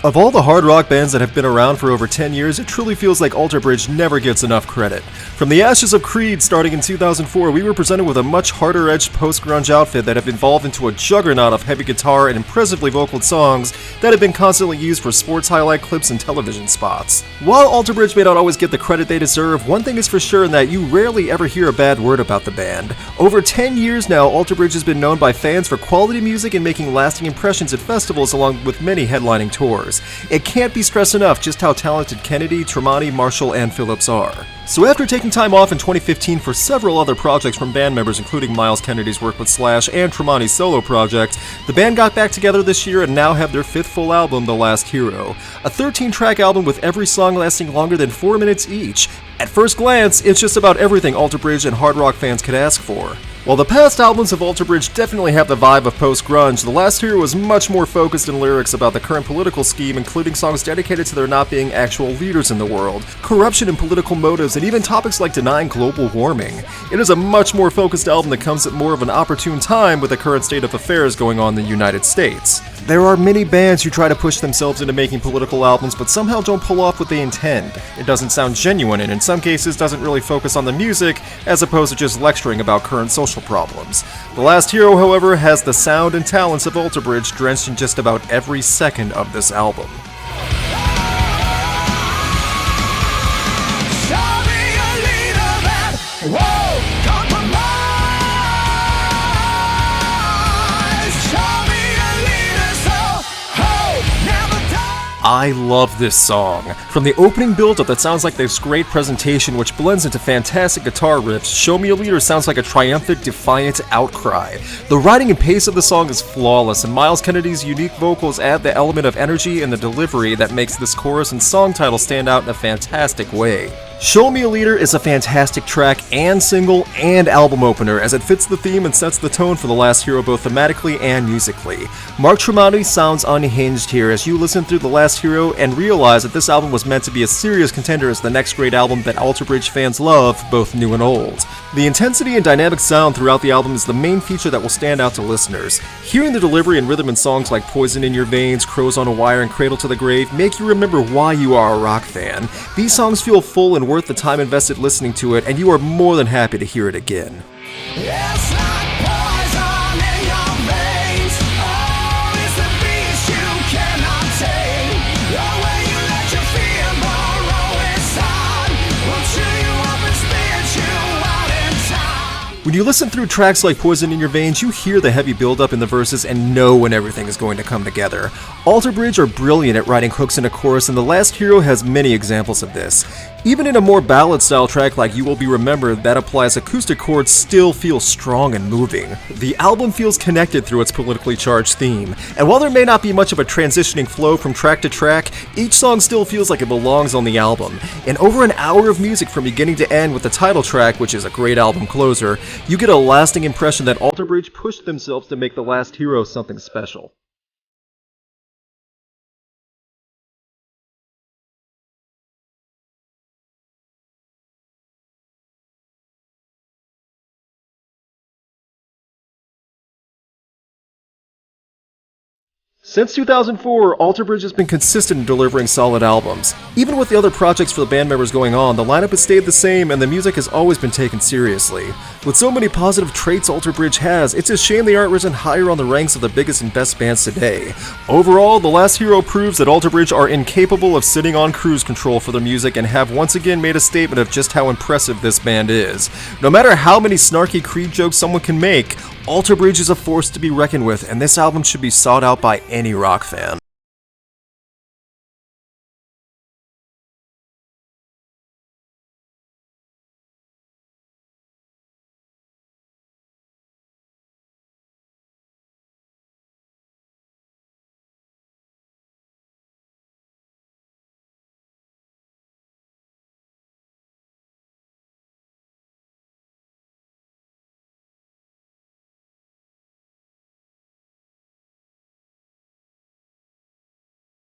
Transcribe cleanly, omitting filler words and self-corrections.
Of all the hard rock bands that have been around for over 10 years, it truly feels like Alter Bridge never gets enough credit. From the ashes of Creed starting in 2004, we were presented with a much harder-edged post-grunge outfit that have evolved into a juggernaut of heavy guitar and impressively vocaled songs that have been constantly used for sports highlight clips and television spots. While Alter Bridge may not always get the credit they deserve, one thing is for sure in that you rarely ever hear a bad word about the band. Over 10 years now, Alter Bridge has been known by fans for quality music and making lasting impressions at festivals along with many headlining tours. It can't be stressed enough just how talented Kennedy, Tremonti, Marshall, and Phillips are. So after taking time off in 2015 for several other projects from band members including Miles Kennedy's work with Slash and Tremonti's solo project, the band got back together this year and now have their fifth full album, The Last Hero. A 13-track album with every song lasting longer than 4 minutes each. At first glance, it's just about everything Alter Bridge and hard rock fans could ask for. While the past albums of Alter Bridge definitely have the vibe of post-grunge, The Last Hero is much more focused in lyrics about the current political scheme, including songs dedicated to there not being actual leaders in the world, corruption and political motives, and even topics like denying global warming. It is a much more focused album that comes at more of an opportune time with the current state of affairs going on in the United States. There are many bands who try to push themselves into making political albums but somehow don't pull off what they intend. It doesn't sound genuine and in some cases doesn't really focus on the music as opposed to just lecturing about current social problems. The Last Hero, however, has the sound and talents of Alter Bridge drenched in just about every second of this album. I love this song. From the opening build-up that sounds like this great presentation which blends into fantastic guitar riffs, Show Me a Leader sounds like a triumphant, defiant outcry. The writing and pace of the song is flawless, and Miles Kennedy's unique vocals add the element of energy and the delivery that makes this chorus and song title stand out in a fantastic way. Show Me a Leader is a fantastic track and single and album opener as it fits the theme and sets the tone for The Last Hero both thematically and musically. Mark Tremonti sounds unhinged here as you listen through The Last Hero and realize that this album was meant to be a serious contender as the next great album that Alter Bridge fans love, both new and old. The intensity and dynamic sound throughout the album is the main feature that will stand out to listeners. Hearing the delivery and rhythm in songs like Poison in Your Veins, Crows on a Wire, and Cradle to the Grave make you remember why you are a rock fan. These songs feel full and worth the time invested listening to it, and you are more than happy to hear it again. It's like poison in your veins. Oh, it's the beast you cannot tame. The way you let your fear burrow inside will chew you up and spit you out in time. When you listen through tracks like Poison in Your Veins, you hear the heavy build-up in the verses and know when everything is going to come together. Alter Bridge are brilliant at writing hooks in a chorus, and The Last Hero has many examples of this. Even in a more ballad-style track like You Will Be Remembered that applies acoustic chords still feel strong and moving. The album feels connected through its politically charged theme, and while there may not be much of a transitioning flow from track to track, each song still feels like it belongs on the album. In over an hour of music from beginning to end with the title track, which is a great album closer, you get a lasting impression that Alter Bridge pushed themselves to make The Last Hero something special. Since 2004, Alter Bridge has been consistent in delivering solid albums. Even with the other projects for the band members going on, the lineup has stayed the same and the music has always been taken seriously. With so many positive traits Alter Bridge has, it's a shame they aren't risen higher on the ranks of the biggest and best bands today. Overall, The Last Hero proves that Alter Bridge are incapable of sitting on cruise control for their music and have once again made a statement of just how impressive this band is. No matter how many snarky Creed jokes someone can make, Alter Bridge is a force to be reckoned with, and this album should be sought out by any rock fan.